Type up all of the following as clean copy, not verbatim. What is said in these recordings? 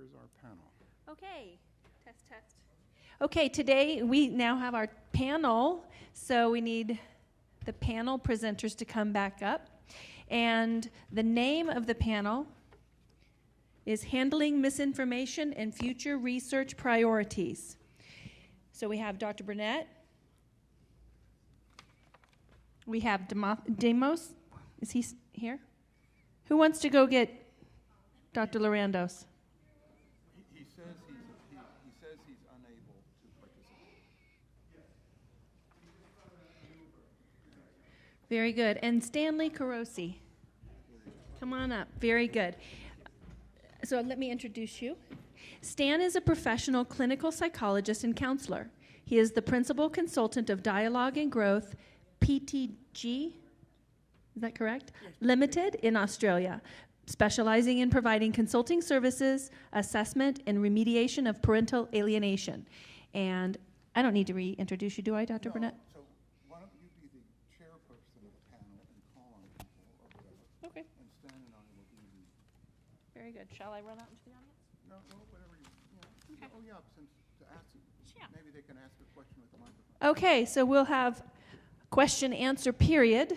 where's our panel? Okay, test. Okay, today we now have our panel, so we need the panel presenters to come back up. And the name of the panel is Handling Misinformation and Future Research Priorities. So we have Dr. Burnett. We have Demos. Is he here? Who wants to go get Dr. Lorandos? He says he's unable to participate. Very good. And Stanley Korosi. Come on up. Very good. So let me introduce you. Stan is a professional clinical psychologist and counselor. He is the principal consultant of Dialogue and Growth, PTG, is that correct? Yes. Limited in Australia, specializing in providing consulting services, assessment, and remediation of parental alienation. And I don't need to reintroduce you, do I, Dr. Burnett? So why don't you be the chairperson of the panel and call on people or whatever. Okay. And Stan and I will be the... Very good. Shall I run out into the audience? No, whatever you know. Okay. Oh, yeah, since to ask, Yeah. maybe they can ask a question with the microphone. Okay, so we'll have question-answer period.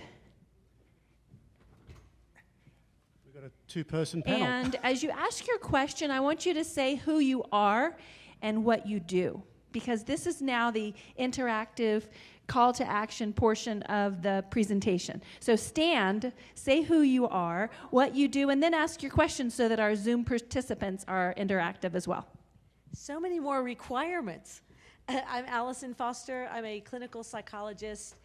We've got a two-person panel. And as you ask your question, I want you to say who you are and what you do, because this is now the interactive call to action portion of the presentation. So stand, say who you are, what you do, and then ask your question so that our Zoom participants are interactive as well. So many more requirements. I'm Allison Foster. I'm a clinical psychologist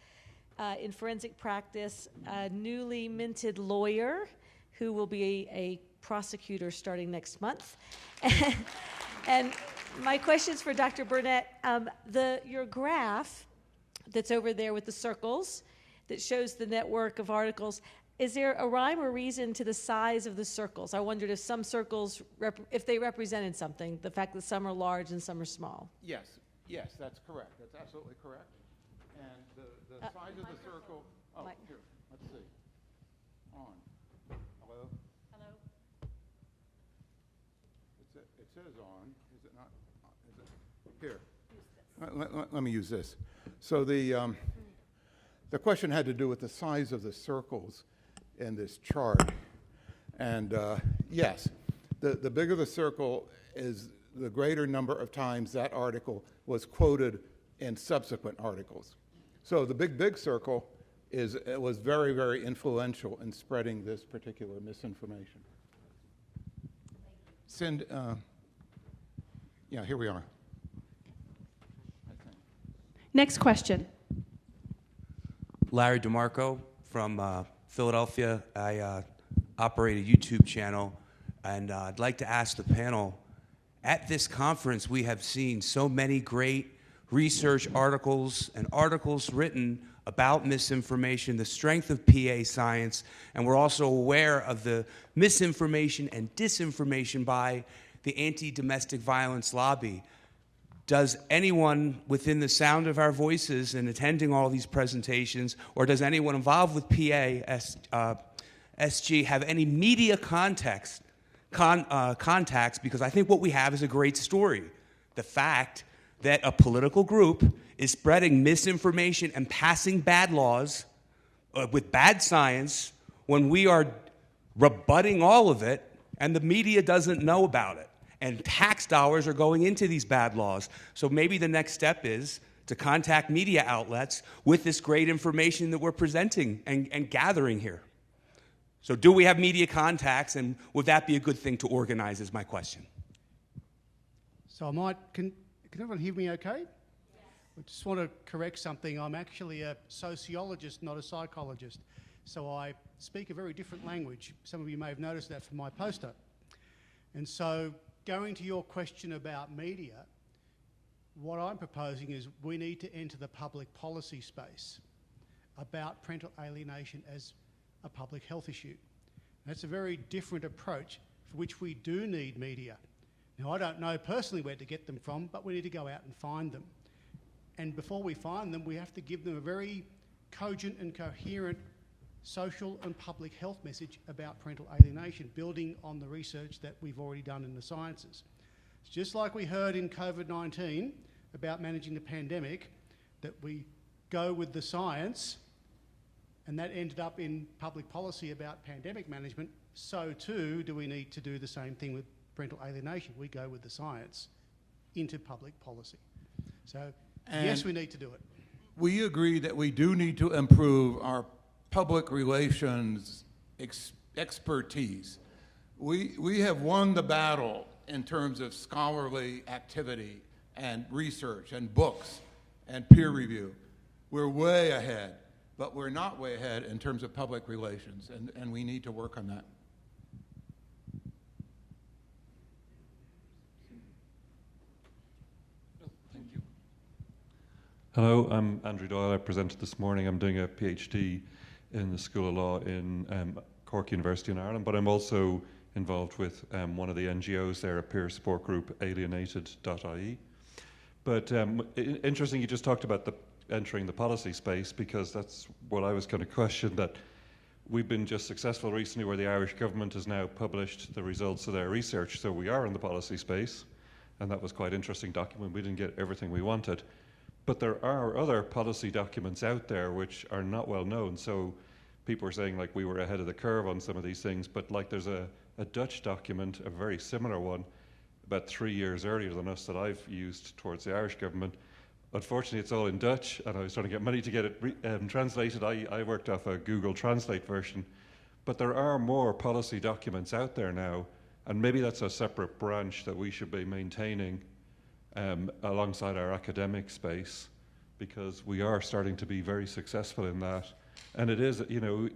in forensic practice, a newly minted lawyer who will be a prosecutor starting next month. And my questions for Dr. Burnett, your graph that's over there with the circles that shows the network of articles, is there a rhyme or reason to the size of the circles? I wondered if some circles, if they represented something, the fact that some are large and some are small. Yes, that's correct. That's absolutely correct. And the size of the circle... Oh, here, let's see. On. Hello? Hello. It says on. Is it not? Is it? Here. Let me use this. So the question had to do with the size of the circles in this chart. And yes, the bigger the circle is, the greater number of times that article was quoted in subsequent articles. So the big circle was very, very influential in spreading this particular misinformation. Yeah, here we are. Next question. Larry DeMarco from Philadelphia. I operate a YouTube channel, and I'd like to ask the panel, at this conference we have seen so many great research articles and articles written about misinformation, the strength of PA science, and we're also aware of the misinformation and disinformation by the anti-domestic violence lobby. Does anyone within the sound of our voices and attending all these presentations, or does anyone involved with SG have any media contacts? Because I think what we have is a great story. The fact that a political group is spreading misinformation and passing bad laws with bad science when we are rebutting all of it and the media doesn't know about it. And tax dollars are going into these bad laws. So maybe the next step is to contact media outlets with this great information that we're presenting and gathering here. So do we have media contacts, and would that be a good thing to organize, is my question. So can everyone hear me okay? Yes. I just want to correct something. I'm actually a sociologist, not a psychologist. So I speak a very different language. Some of you may have noticed that from my poster. And so going to your question about media, what I'm proposing is we need to enter the public policy space about parental alienation as a public health issue. That's a very different approach for which we do need media. Now, I don't know personally where to get them from, but we need to go out and find them. And before we find them, we have to give them a very cogent and coherent social and public health message about parental alienation, building on the research that we've already done in the sciences. It's just like we heard in COVID-19 about managing the pandemic, that we go with the science, and that ended up in public policy about pandemic management. So too do we need to do the same thing with parental alienation. We go with the science into public policy. So yes, we need to do it. We agree that we do need to improve our public relations expertise. We have won the battle in terms of scholarly activity and research and books and peer review. We're way ahead, but we're not way ahead in terms of public relations, and we need to work on that. Hello, I'm Andrew Doyle. I presented this morning. I'm doing a PhD in the School of Law in Cork University in Ireland, but I'm also involved with one of the NGOs there, a peer support group, alienated.ie. But interesting, you just talked about entering the policy space, because that's what I was going to question, that we've been just successful recently where the Irish government has now published the results of their research, so we are in the policy space, and that was quite an interesting document. We didn't get everything we wanted. But there are other policy documents out there which are not well known. So people are saying like we were ahead of the curve on some of these things, but like there's a Dutch document, a very similar one, about 3 years earlier than us that I've used towards the Irish government. Unfortunately, it's all in Dutch, and I was trying to get money to get it translated. I worked off a Google Translate version. But there are more policy documents out there now, and maybe that's a separate branch that we should be maintaining alongside our academic space, because we are starting to be very successful in that. And it is, you know,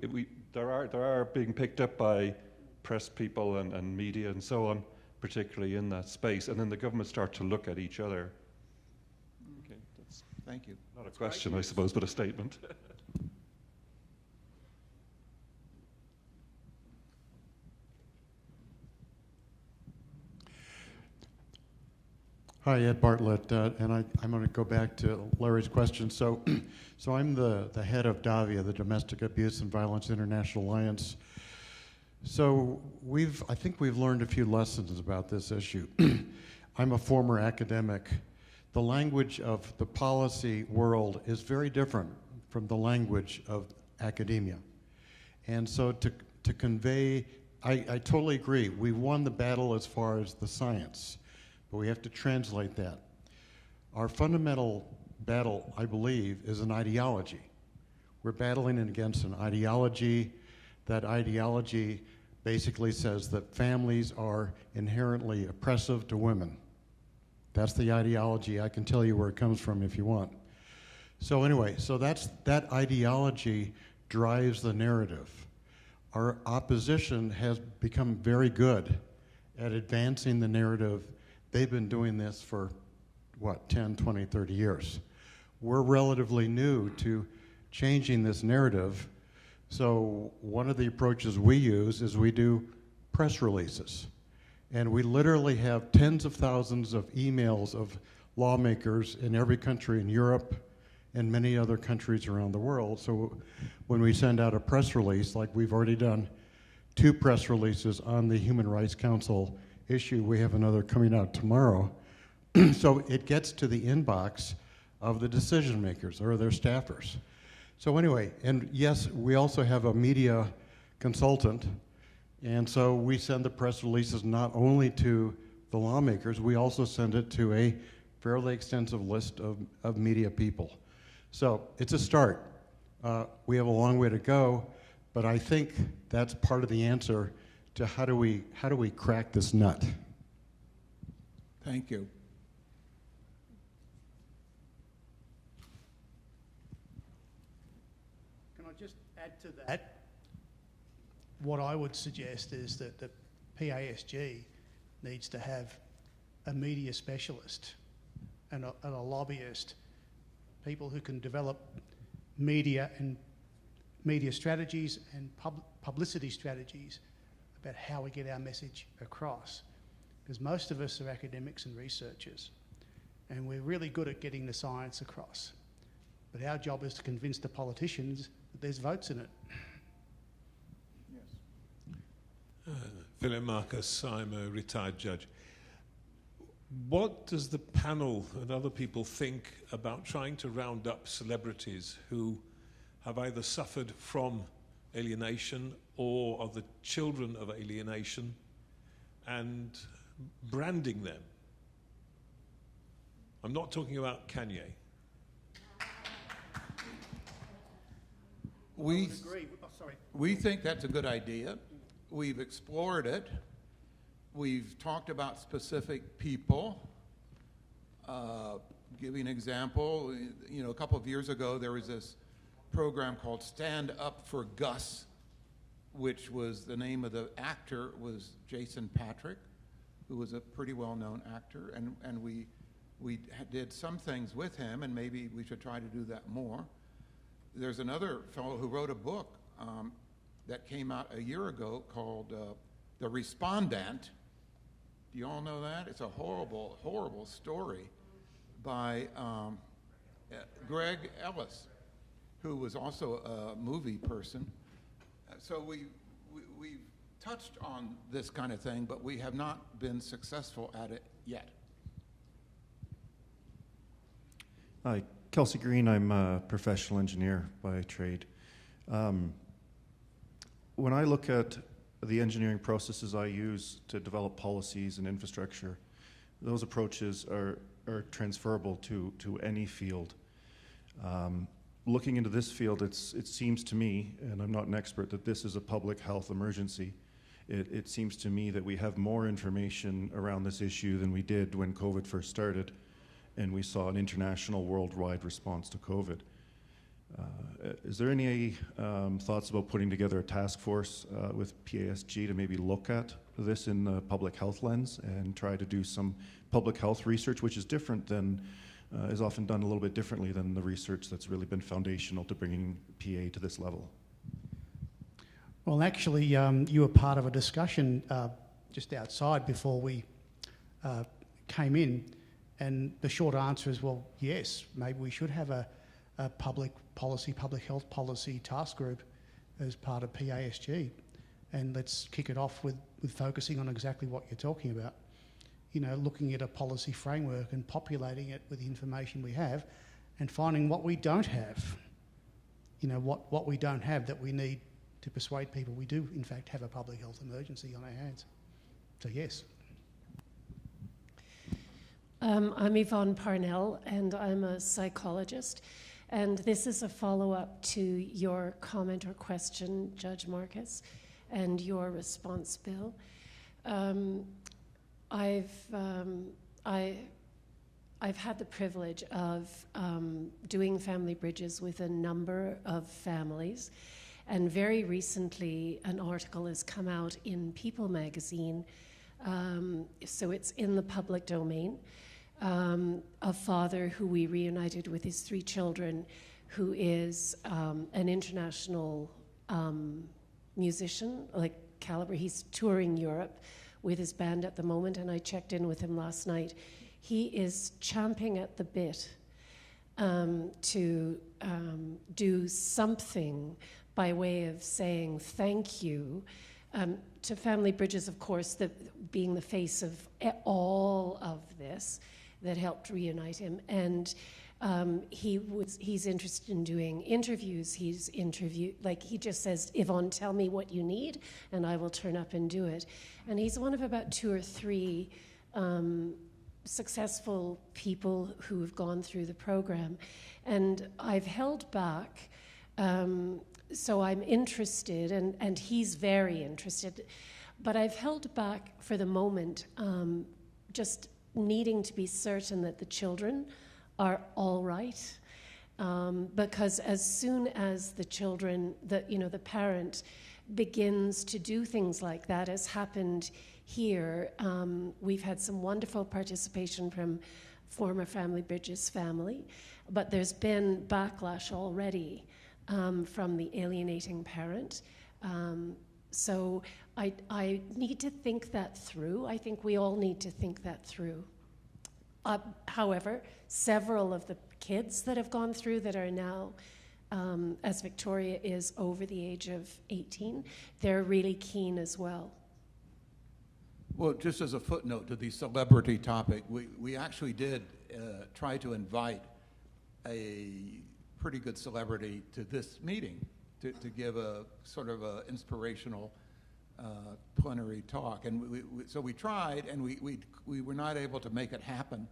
there are being picked up by press people and media and so on, particularly in that space. And then the government start to look at each other. Okay, Thank you. Not a question, I suppose, but a statement. Hi, Ed Bartlett, and I'm going to go back to Larry's question. So I'm the head of DAVIA, the Domestic Abuse and Violence International Alliance. So I think we've learned a few lessons about this issue. I'm a former academic. The language of the policy world is very different from the language of academia. And so to convey, I totally agree. We won the battle as far as the science, but we have to translate that. Our fundamental battle, I believe, is an ideology. We're battling against an ideology. That ideology basically says that families are inherently oppressive to women. That's the ideology. I can tell you where it comes from if you want. So anyway, that ideology drives the narrative. Our opposition has become very good at advancing the narrative. They've been doing this for, 10, 20, 30 years. We're relatively new to changing this narrative. So one of the approaches we use is we do press releases. And we literally have tens of thousands of emails of lawmakers in every country in Europe and many other countries around the world. So when we send out a press release, like we've already done 2 press releases on the Human Rights Council issue, we have another coming out tomorrow. So it gets to the inbox of the decision makers or their staffers. So anyway, and yes, we also have a media consultant, and so we send the press releases not only to the lawmakers, we also send it to a fairly extensive list of media people. So it's a start. We have a long way to go, but I think that's part of the answer to how do we crack this nut. Thank you. Can I just add to that? What I would suggest is that the PASG needs to have a media specialist and a lobbyist, people who can develop media strategies and publicity strategies about how we get our message across. Because most of us are academics and researchers, and we're really good at getting the science across. But our job is to convince the politicians that there's votes in it. Philip Marcus, I'm a retired judge. What does the panel and other people think about trying to round up celebrities who have either suffered from alienation or are the children of alienation and branding them? I'm not talking about Kanye. We think that's a good idea. We've explored it. We've talked about specific people. Give you an example, a couple of years ago there was this program called Stand Up for Gus, which was the name of the actor was Jason Patrick, who was a pretty well-known actor, and we did some things with him, and maybe we should try to do that more. There's another fellow who wrote a book that came out a year ago called The Respondent. Do you all know that? It's a horrible, horrible story by Greg Ellis, who was also a movie person. So we've touched on this kind of thing, but we have not been successful at it yet. Hi, Kelsey Green. I'm a professional engineer by trade. When I look at the engineering processes I use to develop policies and infrastructure, those approaches are transferable to any field. Looking into this field, it seems to me, and I'm not an expert, that this is a public health emergency. It seems to me that we have more information around this issue than we did when COVID first started, and we saw an international worldwide response to COVID. Is there any thoughts about putting together a task force with PASG to maybe look at this in the public health lens and try to do some public health research, which is different than, is often done a little bit differently than the research that's really been foundational to bringing PA to this level? Well, actually, you were part of a discussion just outside before we came in, and the short answer is, well, yes, maybe we should have a public health policy task group as part of PASG, and let's kick it off with focusing on exactly what you're talking about. Looking at a policy framework and populating it with the information we have and finding what we don't have. What we don't have that we need to persuade people we do, in fact, have a public health emergency on our hands. So, yes. I'm Yvonne Parnell, and I'm a psychologist. And this is a follow-up to your comment or question, Judge Marcus, and your response, Bill. I've had the privilege of doing family bridges with a number of families, and very recently an article has come out in People magazine, so it's in the public domain. A father who we reunited with his 3 children, who is an international musician, like caliber. He's touring Europe with his band at the moment, and I checked in with him last night. He is champing at the bit to do something by way of saying thank you to Family Bridges, of course, being the face of all of this that helped reunite him. And he's interested in doing interviews. He just says, Yvonne, tell me what you need, and I will turn up and do it. And he's one of about 2 or 3 successful people who have gone through the program. And I've held back, so I'm interested, and he's very interested, but I've held back for the moment, just needing to be certain that the children are all right, because as soon as the children, the parent begins to do things like that, as happened here, we've had some wonderful participation from former Family Bridges family, but there's been backlash already from the alienating parent. So I need to think that through. I think we all need to think that through. However, several of the kids that have gone through that are now, as Victoria is over the age of 18, they're really keen as well. Well, just as a footnote to the celebrity topic, we actually did try to invite a pretty good celebrity to this meeting to give a sort of a inspirational plenary talk. And so we tried, and we were not able to make it happen.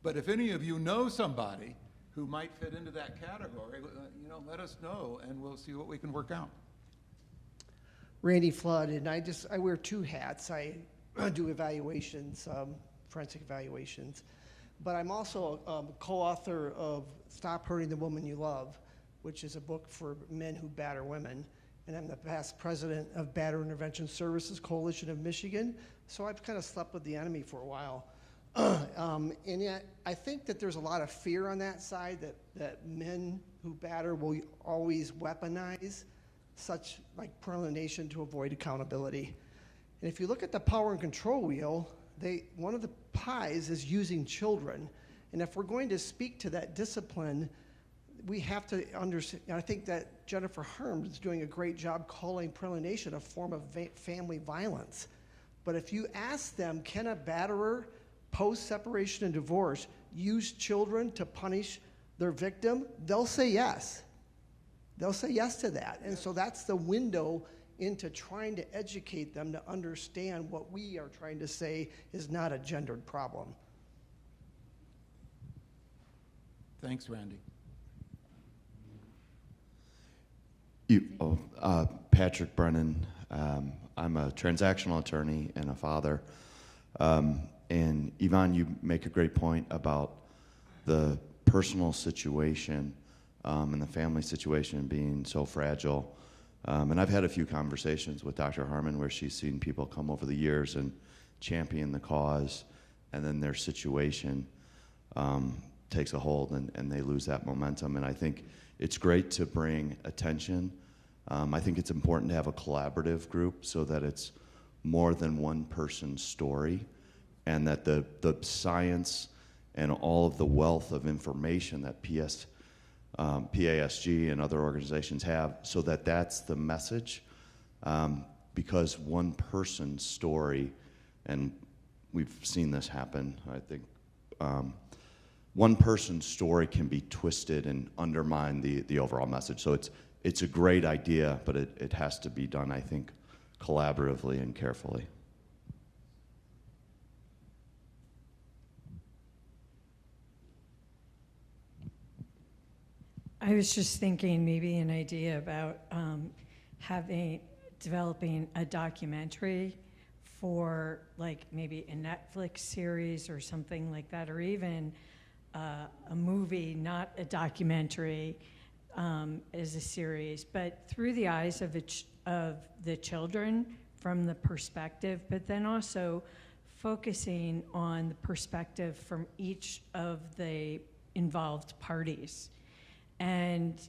But if any of you know somebody who might fit into that category, let us know, and we'll see what we can work out. Randy Flood, and I wear two hats. I do evaluations, forensic evaluations, but I'm also a co-author of Stop Hurting the Woman You Love, which is a book for men who batter women, and I'm the past president of Batter Intervention Services Coalition of Michigan, so I've kind of slept with the enemy for a while. And yet, I think that there's a lot of fear on that side that men who batter will always weaponize such like parental alienation to avoid accountability. And if you look at the power and control wheel, one of the pies is using children. And if we're going to speak to that discipline, we have to understand. I think that Jennifer Harms is doing a great job calling parental alienation a form of family violence. But if you ask them, can a batterer post-separation and divorce use children to punish their victim, they'll say yes. They'll say yes to that. And so that's the window into trying to educate them to understand what we are trying to say is not a gendered problem. Thanks, Randy. Patrick Brennan. I'm a transactional attorney and a father. And Yvonne, you make a great point about the personal situation and the family situation being so fragile. And I've had a few conversations with Dr. Harmon where she's seen people come over the years and champion the cause, and then their situation takes a hold and they lose that momentum. And I think it's great to bring attention. I think it's important to have a collaborative group so that it's more than one person's story, and that the science and all of the wealth of information that PASG and other organizations have, so that that's the message, because one person's story, and we've seen this happen, I think, one person's story can be twisted and undermine the overall message. So it's a great idea, but it has to be done, I think, collaboratively and carefully. I was just thinking maybe an idea about developing a documentary for like maybe a Netflix series or something like that, or even a movie, not a documentary, as a series, but through the eyes of the children from the perspective, but then also focusing on the perspective from each of the involved parties. And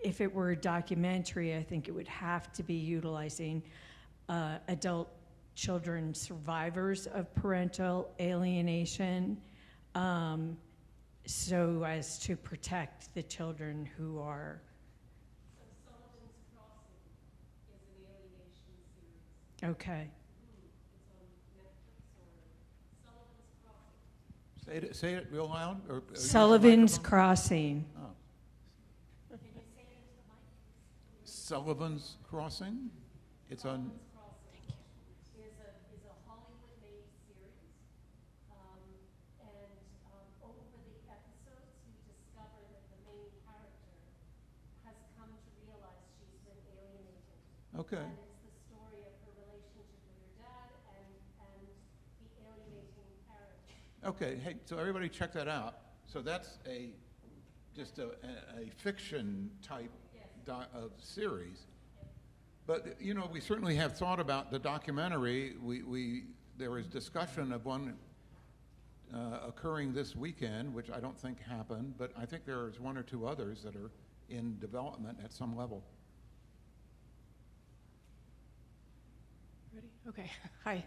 if it were a documentary, I think it would have to be utilizing adult children survivors of parental alienation, so as to protect the children who are. So Sullivan's Crossing is an alienation series. Okay. It's on Netflix or Sullivan's Crossing. Say it real loud. Or Sullivan's Crossing. Oh. Can you say it into the mic? Sullivan's Crossing. It's on. Is a Hollywood-made series, and over the episodes, you discover that the main character has come to realize she's been alienated. Okay. And it's the story of her relationship with her dad and the alienating parent. Okay. Hey, so everybody check that out. So that's just a fiction type of series. But, we certainly have thought about the documentary. There was discussion of one occurring this weekend, which I don't think happened, but I think there's one or two others that are in development at some level. Ready? Okay. Hi.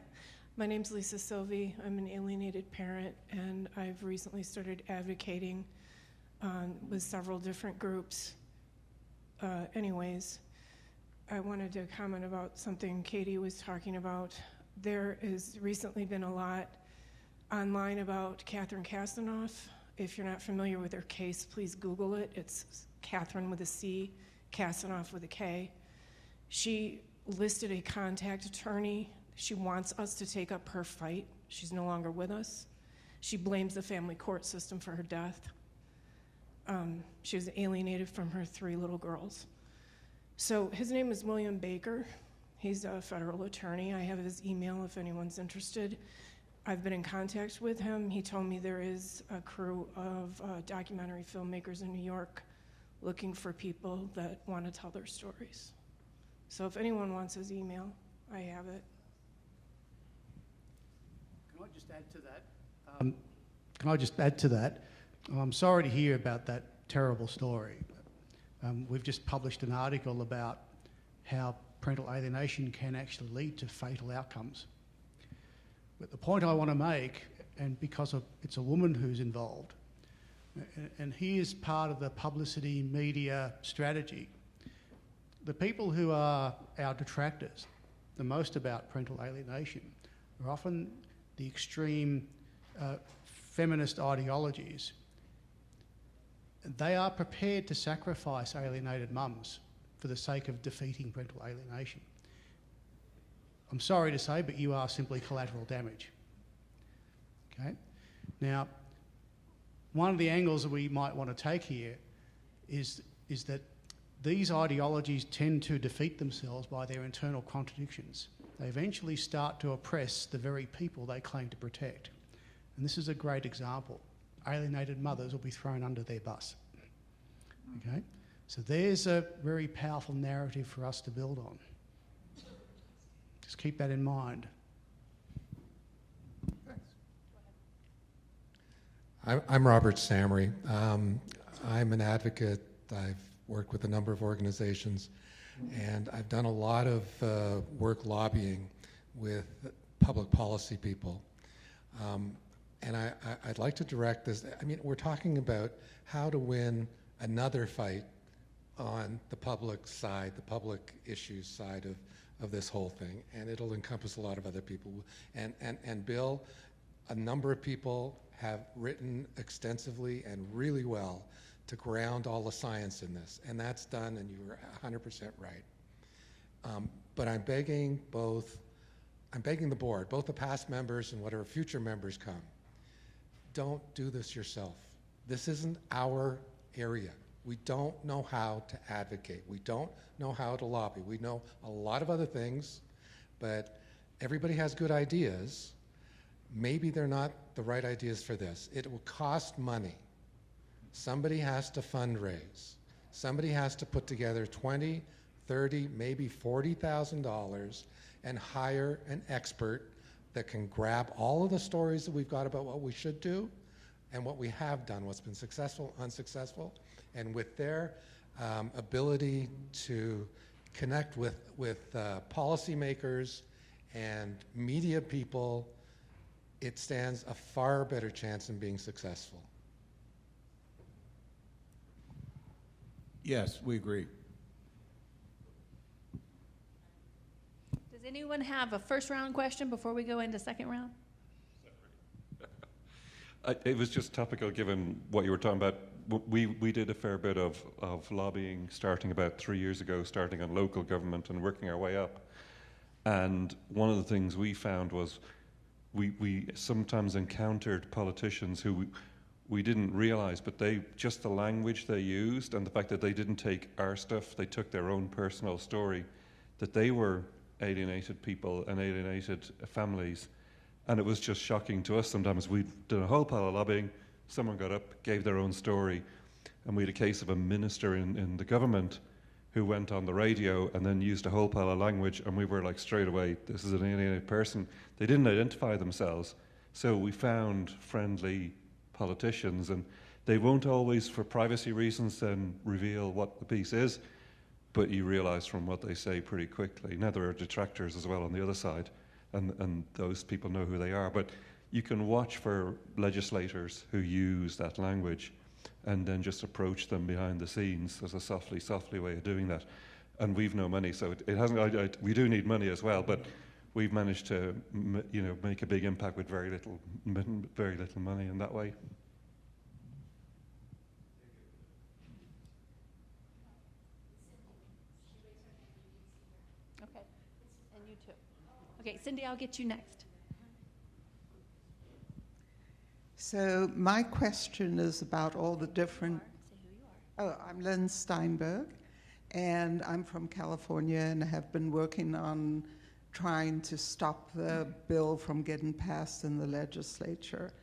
My name's Lisa Sylvie. I'm an alienated parent, and I've recently started advocating with several different groups. Anyways, I wanted to comment about something Katie was talking about. There has recently been a lot online about Catherine Kasanoff. If you're not familiar with her case, please Google it. It's Catherine with a C, Kasanoff with a K. She listed a contact attorney. She wants us to take up her fight. She's no longer with us. She blames the family court system for her death. She was alienated from her 3 little girls. So his name is William Baker. He's a federal attorney. I have his email if anyone's interested. I've been in contact with him. He told me there is a crew of documentary filmmakers in New York looking for people that want to tell their stories. So if anyone wants his email, I have it. Can I just add to that? I'm sorry to hear about that terrible story. We've just published an article about how parental alienation can actually lead to fatal outcomes. But the point I want to make, and because it's a woman who's involved, and here's part of the publicity media strategy, the people who are our detractors the most about parental alienation are often the extreme feminist ideologies. They are prepared to sacrifice alienated mums for the sake of defeating parental alienation. I'm sorry to say, but you are simply collateral damage. Okay? Now, one of the angles that we might want to take here is that these ideologies tend to defeat themselves by their internal contradictions. They eventually start to oppress the very people they claim to protect. And this is a great example. Alienated mothers will be thrown under their bus. Okay? So there's a very powerful narrative for us to build on. Just keep that in mind. I'm Robert Samry. I'm an advocate. I've worked with a number of organizations, and I've done a lot of work lobbying with public policy people. And I'd like to direct this. I mean, we're talking about how to win another fight on the public side, the public issues side of this whole thing, and it'll encompass a lot of other people. And Bill, a number of people have written extensively and really well to ground all the science in this, and that's done, and you were 100% right. But I'm begging the board, both the past members and whatever future members come, don't do this yourself. This isn't our area. We don't know how to advocate. We don't know how to lobby. We know a lot of other things, but everybody has good ideas. Maybe they're not the right ideas for this. It will cost money. Somebody has to fundraise. Somebody has to put together $20, $30, maybe $40,000 and hire an expert that can grab all of the stories that we've got about what we should do and what we have done, what's been successful, unsuccessful, and with their ability to connect with policymakers and media people, it stands a far better chance in being successful. Yes, we agree. Does anyone have a first round question before we go into second round? It was just topical given what you were talking about. We did a fair bit of lobbying starting about 3 years ago, starting on local government and working our way up. And one of the things we found was we sometimes encountered politicians who we didn't realize, but just the language they used and the fact that they didn't take our stuff, they took their own personal story, that they were alienated people and alienated families. And it was just shocking to us. Sometimes we'd done a whole pile of lobbying, someone got up, gave their own story, and we had a case of a minister in the government who went on the radio and then used a whole pile of language, and we were like straight away, this is an alienated person. They didn't identify themselves, so we found friendly politicians, and they won't always, for privacy reasons, then reveal what the piece is, but you realize from what they say pretty quickly. Now there are detractors as well on the other side, and those people know who they are, but you can watch for legislators who use that language and then just approach them behind the scenes. There's a softly way of doing that. And we've no money, so it hasn't. We do need money as well, but we've managed to make a big impact with very little money in that way. Okay, and you too. Okay, Cindy, I'll get you next. So my question is about all the different... Oh, I'm Lynn Steinberg, and I'm from California and have been working on trying to stop the bill from getting passed in the legislature.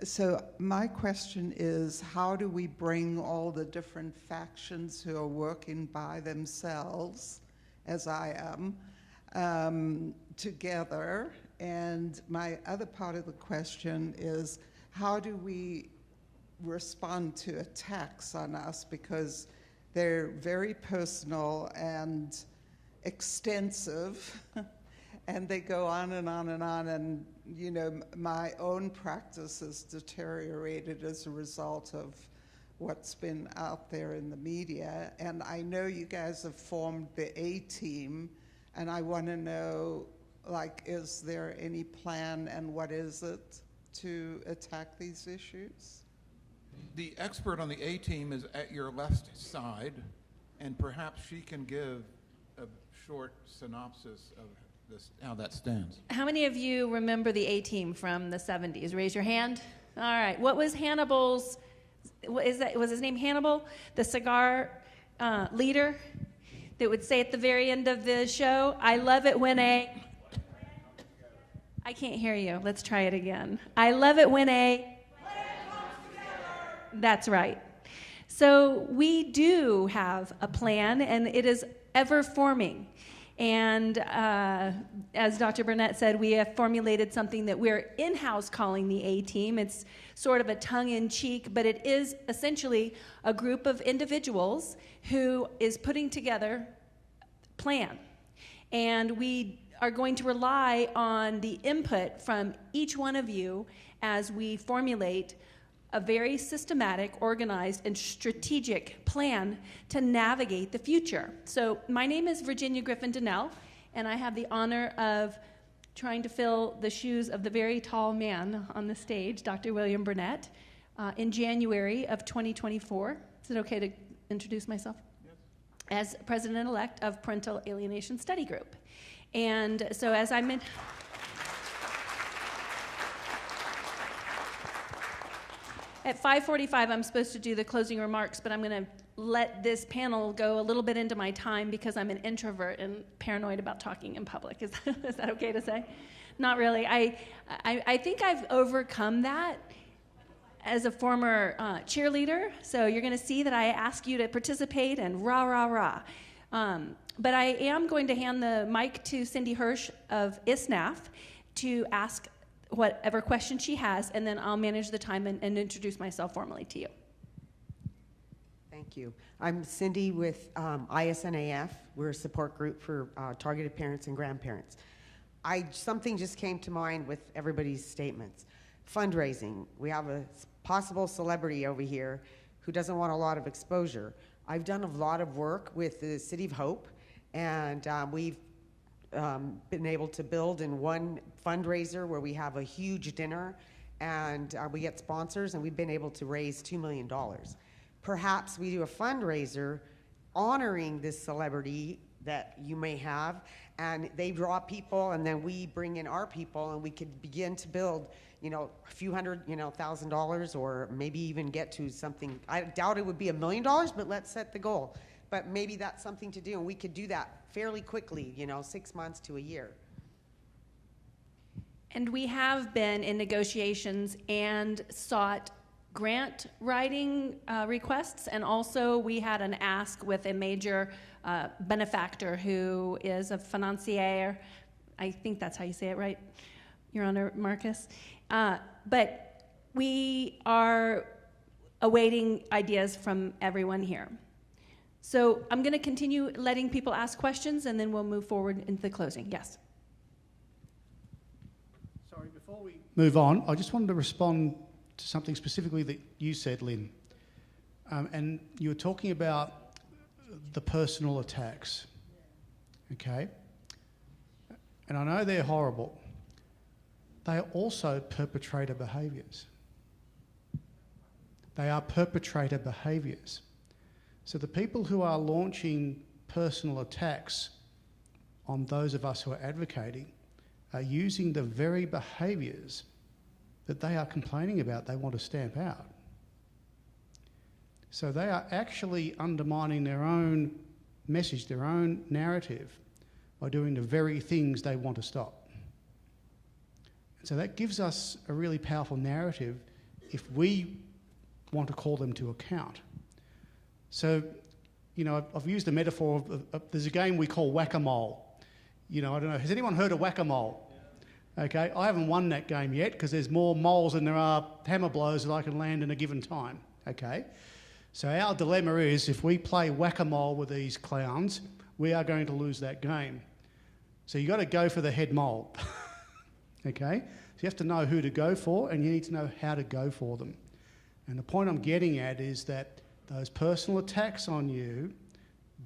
So my question is, how do we bring all the different factions who are working by themselves, as I am, together? And my other part of the question is, how do we respond to attacks on us, because they're very personal and extensive and they go on and on and on, and my own practice has deteriorated as a result of what's been out there in the media. And I know you guys have formed the A-team, and I want to know, is there any plan, and what is it to attack these issues? The expert on the A-team is at your left side, and perhaps she can give a short synopsis of this, how that stands. How many of you remember the A-team from the 70s? Raise your hand. All right. What was Hannibal's, was his name Hannibal? The cigar leader that would say at the very end of the show, I love it when I can't hear you. Let's try it again. I love it when That's right. So we do have a plan, and it is ever forming. And as Dr. Burnett said, we have formulated something that we're in-house calling the A-team. It's sort of a tongue-in-cheek, but it is essentially a group of individuals who is putting together a plan. And we are going to rely on the input from each one of you as we formulate a very systematic, organized, and strategic plan to navigate the future. So my name is Virginia Griffin Donnell, and I have the honor of trying to fill the shoes of the very tall man on the stage, Dr. William Burnett, in January of 2024. Is it okay to introduce myself? Yes. As president-elect of Parental Alienation Study Group. And so as I mentioned, at 5:45, I'm supposed to do the closing remarks, but I'm going to let this panel go a little bit into my time because I'm an introvert and paranoid about talking in public. Is that okay to say? Not really. I think I've overcome that as a former cheerleader. So you're going to see that I ask you to participate and rah, rah, rah. But I am going to hand the mic to Cindy Hirsch of ISNAF to ask whatever question she has, and then I'll manage the time and introduce myself formally to you. Thank you. I'm Cindy with ISNAF. We're a support group for targeted parents and grandparents. Something just came to mind with everybody's statements. Fundraising. We have a possible celebrity over here who doesn't want a lot of exposure. I've done a lot of work with the City of Hope, and we've been able to build in one fundraiser where we have a huge dinner, and we get sponsors, and we've been able to raise $2 million. Perhaps we do a fundraiser honoring this celebrity that you may have, and they draw people, and then we bring in our people, and we could begin to build, a few hundred, $1,000, or maybe even get to something. I doubt it would be $1 million, but let's set the goal. But maybe that's something to do, and we could do that fairly quickly, 6 months to a year. And we have been in negotiations and sought grant writing requests, and also we had an ask with a major benefactor who is a financier. I think that's how you say it, right, Your Honor, Marcus? But we are awaiting ideas from everyone here. So I'm going to continue letting people ask questions, and then we'll move forward into the closing. Yes? Sorry, before we move on, I just wanted to respond to something specifically that you said, Lynn. And you were talking about the personal attacks, okay? and I know they're horrible, they are also perpetrator behaviours. They are perpetrator behaviours. So the people who are launching personal attacks on those of us who are advocating are using the very behaviours that they are complaining about they want to stamp out. So they are actually undermining their own message, their own narrative, by doing the very things they want to stop. So that gives us a really powerful narrative if we want to call them to account. So, you know, I've used the metaphor of there's a game we call whack-a-mole. You know, I don't know, has anyone heard of whack-a-mole? Okay, I haven't won that game yet because there's more moles than there are hammer blows that I can land in a given time, okay? So our dilemma is if we play whack-a-mole with these clowns, we are going to lose that game. So you've got to go for the head mole, okay? So you have to know who to go for and you need to know how to go for them. And the point I'm getting at is that those personal attacks on you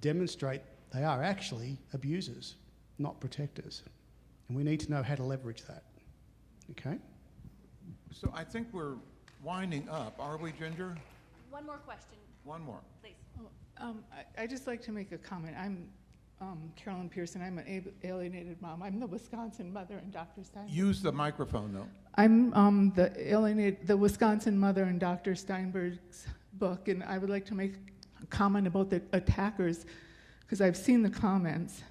demonstrate they are actually abusers, not protectors. And we need to know how to leverage that, okay? So I think we're winding up. Are we, Ginger? One more question. One more. Please. I'd just like to make a comment. I'm Carolyn Pearson. I'm an alienated mom. I'm the Wisconsin mother in Dr. Steinberg. Use the microphone, though. I'm the Wisconsin mother in Dr. Steinberg's book, and I would like to make a comment about the attackers, because I've seen the comments,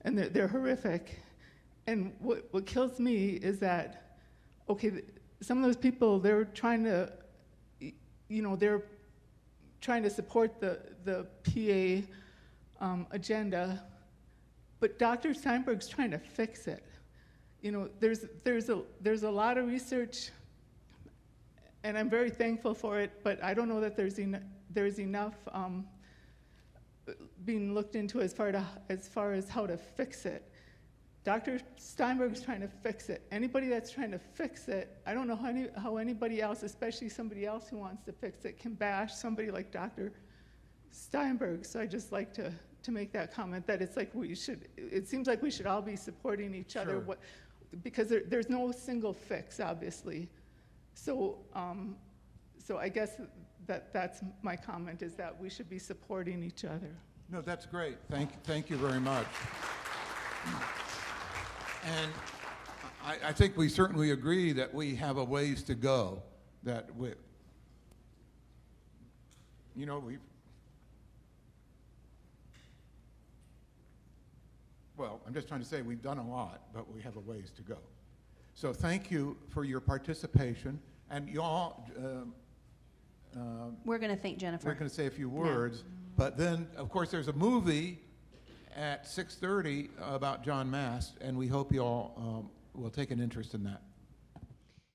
and they're horrific. And what kills me is that, okay, some of those people, they're trying to, you know, they're trying to support the PA agenda, but Dr. Steinberg's trying to fix it. You know, there's a lot of research, and I'm very thankful for it, but I don't know that there's enough being looked into as far as how to fix it. Dr. Steinberg's trying to fix it. Anybody that's trying to fix it, I don't know how anybody else, especially somebody else who wants to fix it, can bash somebody like Dr. Steinberg. So I just like to make that comment that it's like it seems like we should all be supporting each other. Sure. Because there's no single fix, obviously. So I guess that's my comment, is that we should be supporting each other. No, that's great. Thank you very much. And I think we certainly agree that we have a ways to go. That well, I'm just trying to say we've done a lot, but we have a ways to go. So thank you for your participation. And y'all, we're going to thank Jennifer. we're going to say a few words, but then, of course, there's a movie at 6:30 about John Mast, and we hope you all will take an interest in that.